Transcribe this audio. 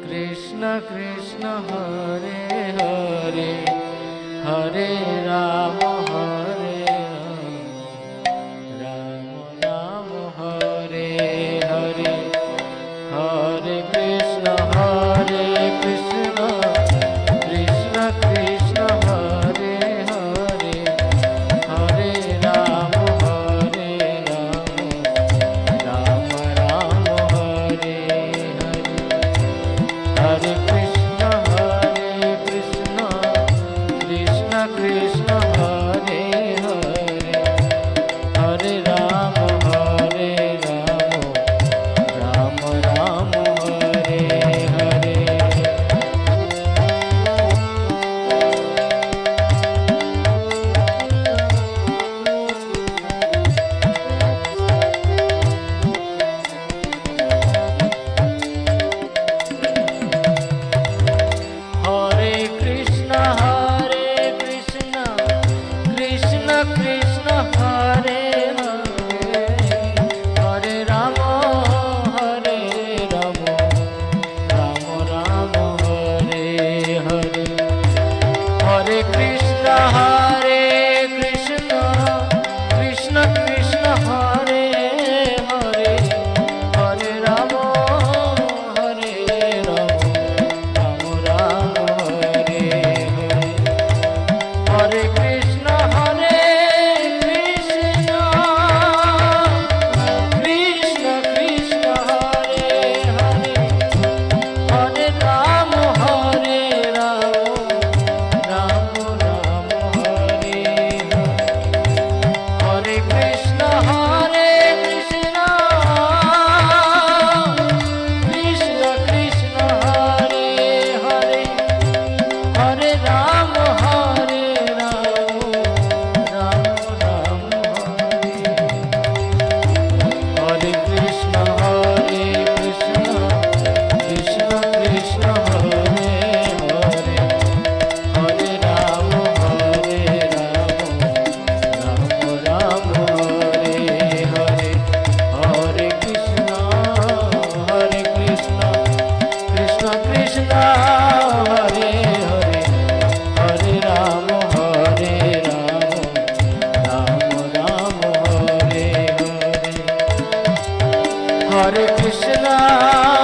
Krishna Krishna Hare Hare Hare Rama Hare Rama Rama Hare Hare Hare Krishna Krishna Krishna Hare Hare Hare Rama Rama Rama Hare Hare Hare Krishna Krishna Krishna Hare Hare Hare Rama Rama Rama Hare Hare Hare Krishna Krishna Krishna Hare Hare Hare Rama Rama Rama Hare Hare Hare Krishna Krishna Krishna Hare Hare Hare Rama Rama Hare Hare Hare Krishna Krishna Krishna Hare Hare Hare Rama Rama Hare Hare Hare Krishna Krishna Krishna Hare Hare Hare Rama Rama Hare Hare Krishna Krishna Krishna Hare Hare Hare Rama Rama Hare Hare Hare Krishna Krishna Krishna Hare Hare Hare Rama Rama Hare Hare Hare Krishna